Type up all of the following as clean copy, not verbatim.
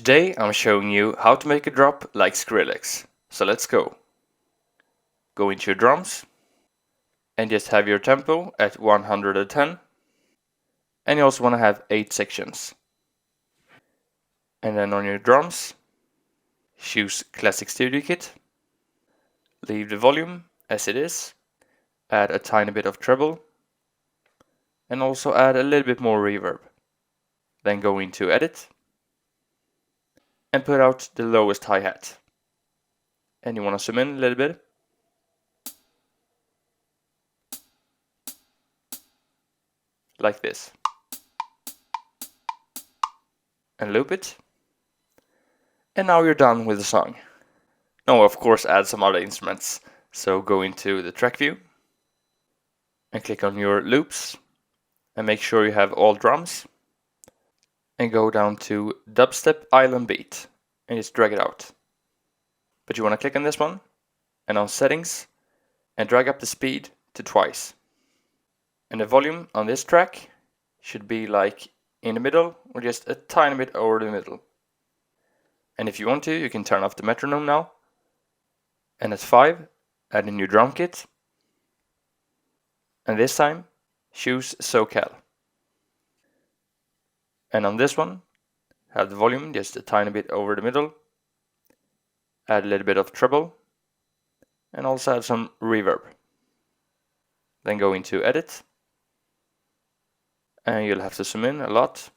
Today I'm showing you how to make a drop like Skrillex. So let's go. Go into your drums and just have your tempo at 110. And you also want to have 8 sections. And then on your drums, choose Classic Studio Kit. Leave the volume as it is. Add a tiny bit of treble. And also add a little bit more reverb. Then go into Edit. And put out the lowest hi-hat. And you want to zoom in a little bit. Like this. And loop it. And now you're done with the song. Now of course add some other instruments. So go into the track view. And click on your loops. And make sure you have all drums. And go down to dubstep island beat. And just drag it out. But you want to click on this one. And on settings. And drag up the speed to twice. And the volume on this track should be like in the middle or just a tiny bit over the middle. And if you want to, you can turn off the metronome now. And at 5, add a new drum kit. And this time, choose SoCal. And on this one, have the volume just a tiny bit over the middle. Add a little bit of treble. And also add some reverb. Then go into Edit. And you'll have to zoom in a lot.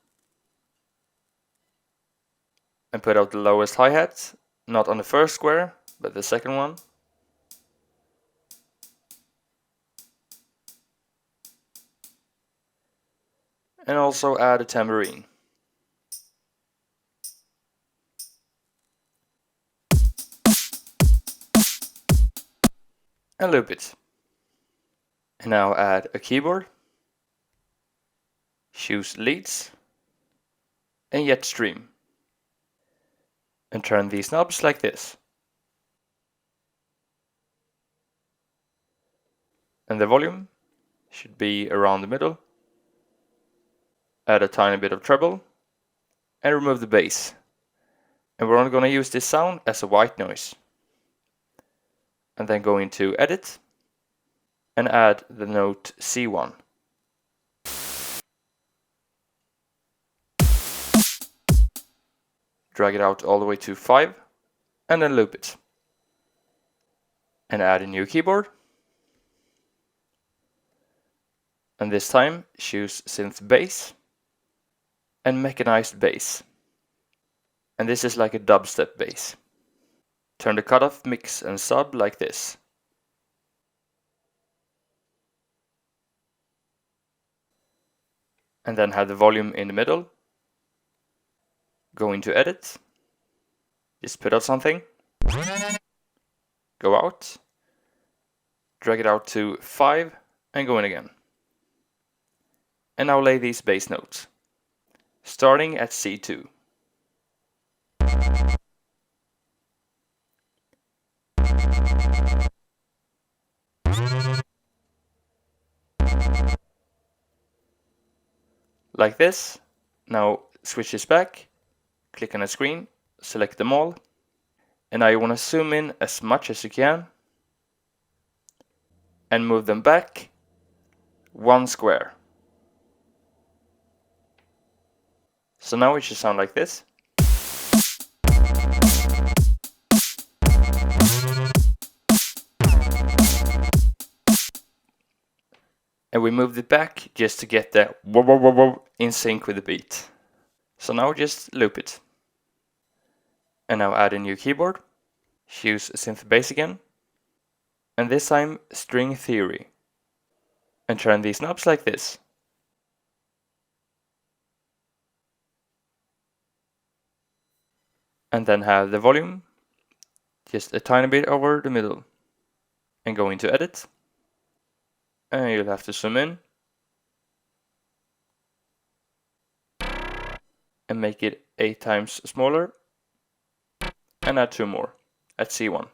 And put out the lowest hi-hat, not on the first square, but the second one. And also add a tambourine. And loop it. And now add a keyboard. Choose leads. And yet stream. And turn these knobs like this. And the volume should be around the middle. Add a tiny bit of treble. And remove the bass. And we're only going to use this sound as a white noise. And then go into Edit. And add the note C1. Drag it out all the way to 5. And then loop it. And add a new keyboard. And this time choose synth bass. And mechanized bass. And this is like a dubstep bass. Turn the cutoff, mix and sub like this. And then have the volume in the middle. Go into Edit. Just put out something. Go out. Drag it out to 5 and go in again. And now lay these bass notes. Starting at C2. Like this. Now switch this back. Click on the screen. Select them all. And now you want to zoom in as much as you can. And move them back 1 square. So now it should sound like this. And we moved it back just to get the whoa, whoa, whoa, whoa in sync with the beat. So now just loop it. And now add a new keyboard. Choose synth bass again. And this time string theory. And turn these knobs like this. And then have the volume just a tiny bit over the middle. And go into Edit. And you'll have to zoom in. And make it 8 times smaller. And add 2 more at C1.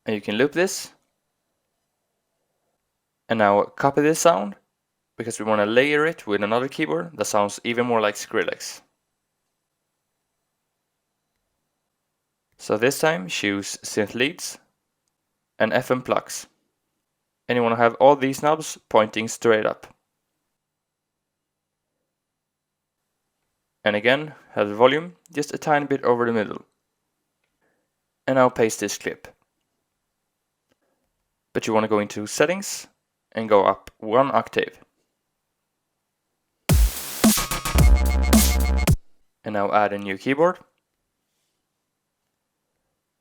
And you can loop this. And now copy this sound because we want to layer it with another keyboard that sounds even more like Skrillex. So this time choose synth leads and FM plugs. And you want to have all these knobs pointing straight up. And again, have the volume just a tiny bit over the middle. And now paste this clip. But you want to go into settings and go up 1 octave. And now add a new keyboard.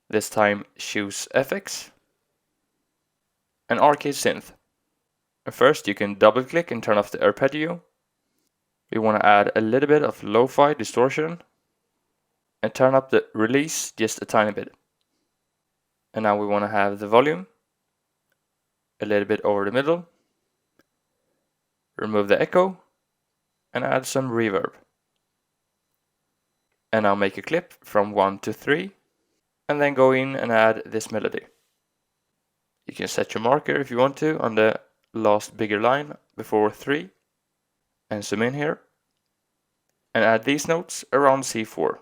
This time choose FX and Arcade Synth. And first you can double click and turn off the arpeggio. We want to add a little bit of lo-fi distortion and turn up the release just a tiny bit. And now we want to have the volume a little bit over the middle. Remove the echo and add some reverb. And now make a clip from 1 to 3 and then go in and add this melody. You can set your marker if you want to on the last bigger line before 3 and zoom in here and add these notes around C4.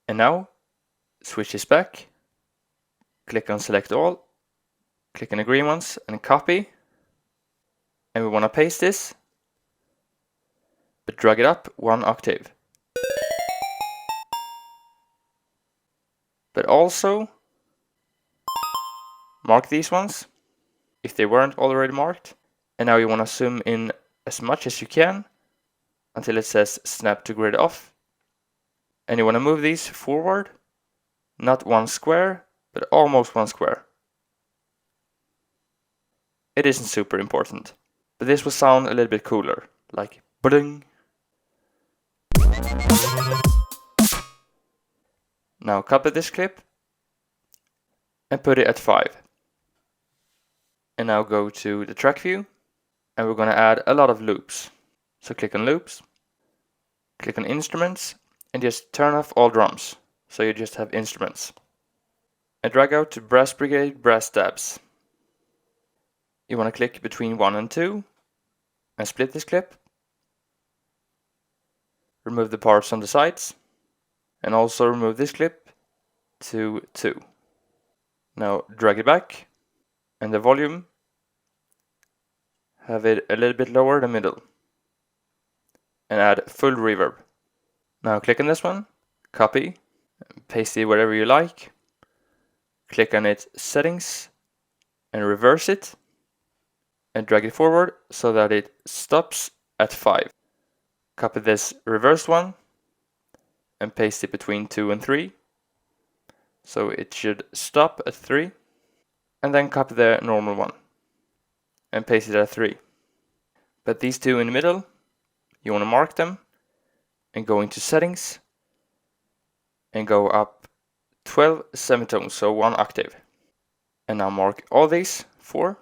And now switch this back, click on select all, click on the green ones and copy, and we want to paste this but drag it up 1 octave. But also mark these ones if they weren't already marked. And now you want to zoom in as much as you can until it says snap to grid off. And you want to move these forward, not 1 square, but almost 1 square. It isn't super important, but this will sound a little bit cooler, like bling. Now copy this clip and put it at 5. And now go to the track view and we're going to add a lot of loops. So click on loops, click on instruments and just turn off all drums. So you just have instruments. And drag out to Brass Brigade Brass Stabs. You want to click between 1 and 2 and split this clip. Remove the parts on the sides and also remove this clip to 2. Now drag it back and the volume, have it a little bit lower the middle and add full reverb. Now click on this one, copy, paste it wherever you like, click on its settings and reverse it and drag it forward so that it stops at 5. Copy this reversed one and paste it between 2 and 3. So it should stop at 3. And then copy the normal one and paste it at 3. But these two in the middle, you want to mark them and go into settings and go up 12 semitones, so 1 octave. And now mark all these 4,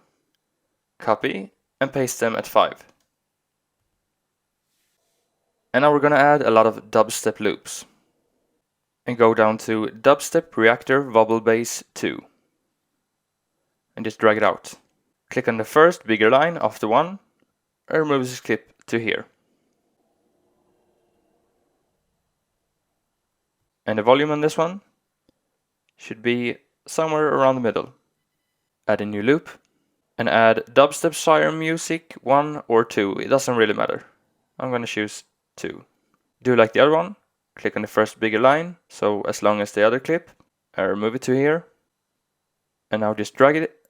copy and paste them at 5. And now we're going to add a lot of dubstep loops. And go down to Dubstep Reactor Wobble Bass 2. And just drag it out. Click on the first bigger line after 1 and remove this clip to here. And the volume on this one should be somewhere around the middle. Add a new loop and add dubstep siren music 1 or 2. It doesn't really matter. I'm going to choose 2. Do like the other one. Click on the first bigger line, so as long as the other clip. Remove it to here. And now just drag it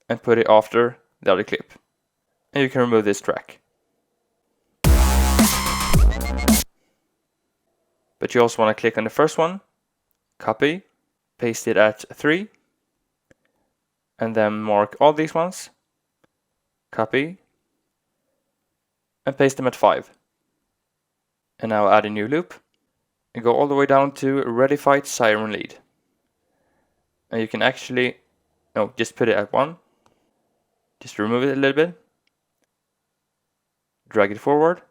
and put it after the other clip. And you can remove this track. But you also want to click on the first one, copy, paste it at 3, and then mark all these ones, copy, and paste them at 5. And now add a new loop, and go all the way down to Ready Fight Siren Lead. And you can actually, no, just put it at 1, just remove it a little bit, drag it forward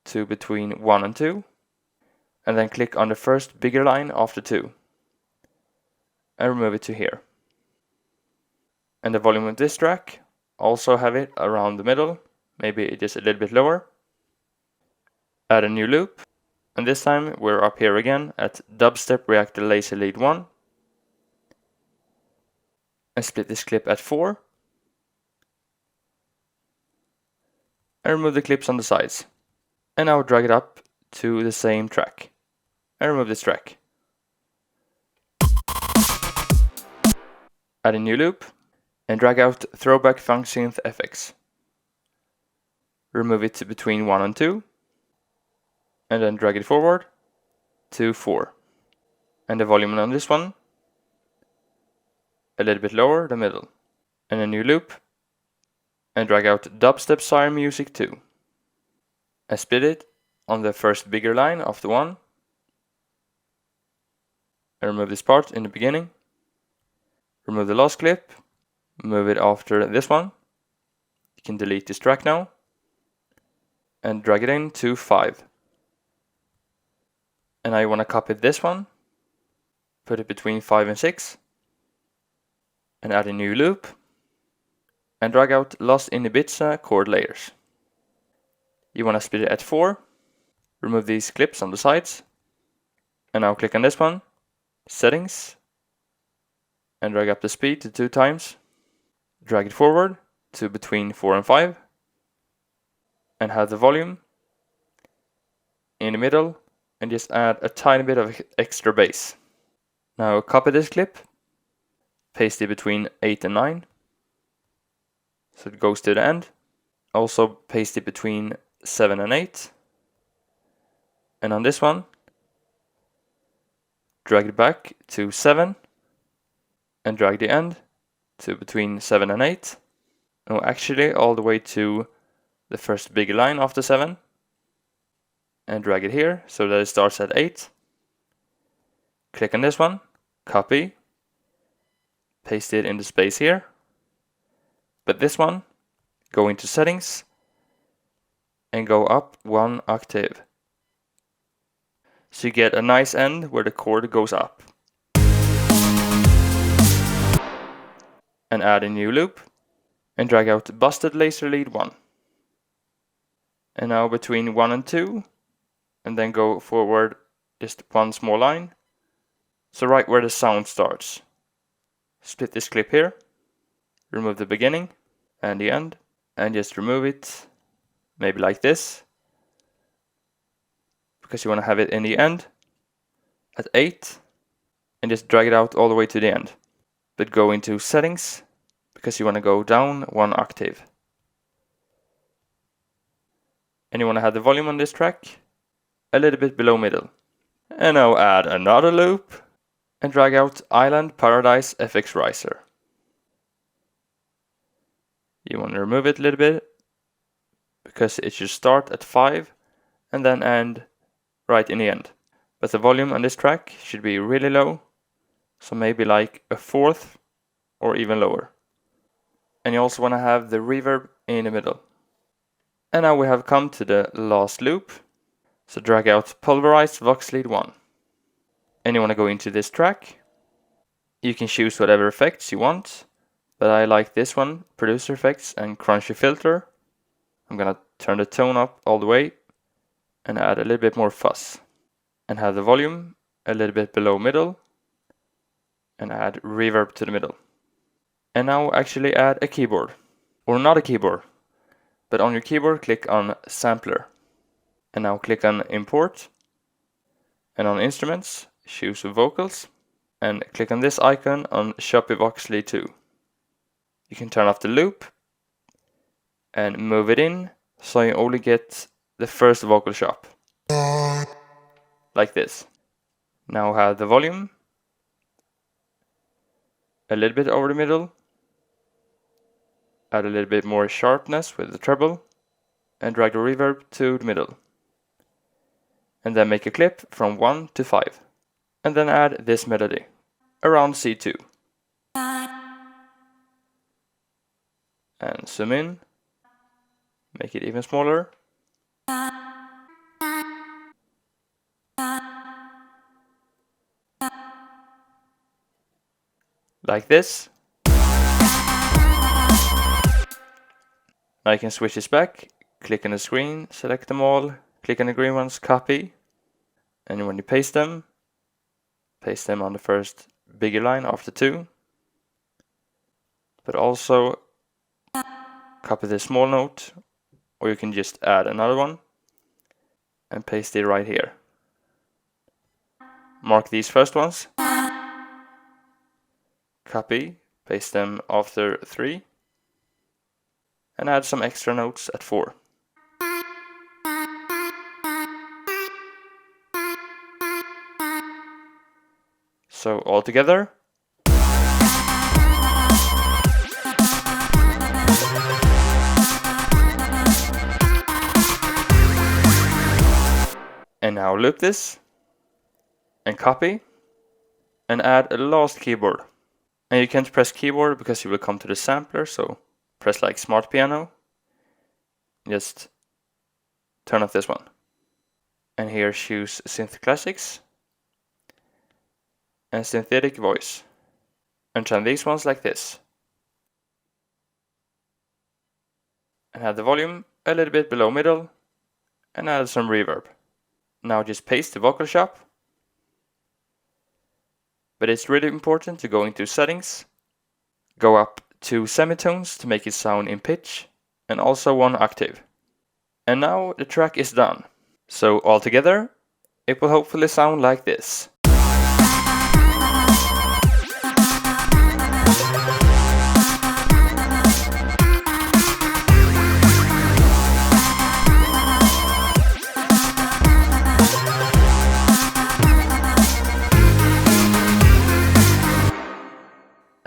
to between 1 and 2, and then click on the first bigger line after 2. and remove it to here. And the volume of this track, also have it around the middle, maybe just a little bit lower. Add a new loop, and this time we're up here again at dubstep reactor laser lead 1. And split this clip at 4. And remove the clips on the sides. And now drag it up to the same track. And remove this track. Add a new loop. And drag out Throwback Funk Synth FX. Remove it to between 1 and 2. And then drag it forward to 4. And the volume on this one, a little bit lower, the middle. And a new loop. And drag out Dubstep Siren Music 2. And split it on the first bigger line of the one. And remove this part in the beginning. Remove the last clip. Move it after this one. You can delete this track now. And drag it in to 5. And now you want to copy this one. Put it between 5 and 6. And add a new loop. And drag out Lost in Ibiza chord layers. You want to split it at 4. Remove these clips on the sides. And now click on this one. Settings. And drag up the speed to 2 times. Drag it forward to between 4 and 5. And have the volume in the middle. And just add a tiny bit of extra bass. Now copy this clip. Paste it between 8 and 9. So it goes to the end. Also paste it between 7 and 8. And on this one, drag it back to 7. And drag the end to between 7 and 8. No, actually all the way to the first big line after 7. And drag it here so that it starts at 8. Click on this one, copy, paste it in the space here. But this one, go into settings and go up 1 octave. So you get a nice end where the chord goes up. And add a new loop and drag out Busted Laser Lead 1. And now between 1 and 2, and then go forward just one small line. So right where the sound starts. Split this clip here, remove the beginning and the end, and just remove it, maybe like this, because you want to have it in the end at 8, and just drag it out all the way to the end. But go into settings, because you want to go down 1 octave. And you want to have the volume on this track a little bit below middle. And now add another loop and drag out Island Paradise FX Riser. You want to remove it a little bit because it should start at 5 and then end right in the end. But the volume on this track should be really low, so maybe like a fourth or even lower. And you also want to have the reverb in the middle. And now we have come to the last loop. So drag out Pulverized Vox Lead 1. And you want to go into this track. You can choose whatever effects you want, but I like this one, Producer Effects and Crunchy Filter. I'm gonna turn the tone up all the way and add a little bit more fuzz. And have the volume a little bit below middle and add reverb to the middle. And now actually add a keyboard, or not a keyboard, but on your keyboard click on Sampler. And now click on Import, and on Instruments choose Vocals, and click on this icon on Shopee Vox Lead 2. You can turn off the loop and move it in so you only get the first vocal shop. Like this. Now have the volume a little bit over the middle. Add a little bit more sharpness with the treble and drag the reverb to the middle. And then make a clip from 1 to 5. And then add this melody around C2. And zoom in. Make it even smaller. like this. Now you can switch this back, click on the screen, select them all, click on the green ones, copy, and when you paste them on the first bigger line after 2, but also copy the small note, or you can just add another one and paste it right here. Mark these first ones, copy, paste them after 3, and add some extra notes at 4. So all together. And now loop this, and copy, and add a last keyboard. And you can't press keyboard because you will come to the sampler, so press like smart piano. Just turn off this one. And here choose Synth Classics and Synthetic Voice. And turn these ones like this. And have the volume a little bit below middle, and add some reverb. Now just paste the vocal shop. But it's really important to go into settings, go up 2 semitones to make it sound in pitch, and also 1 octave. And now the track is done. So all together, it will hopefully sound like this.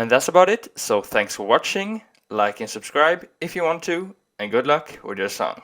And that's about it, so thanks for watching, like and subscribe if you want to, and good luck with your song.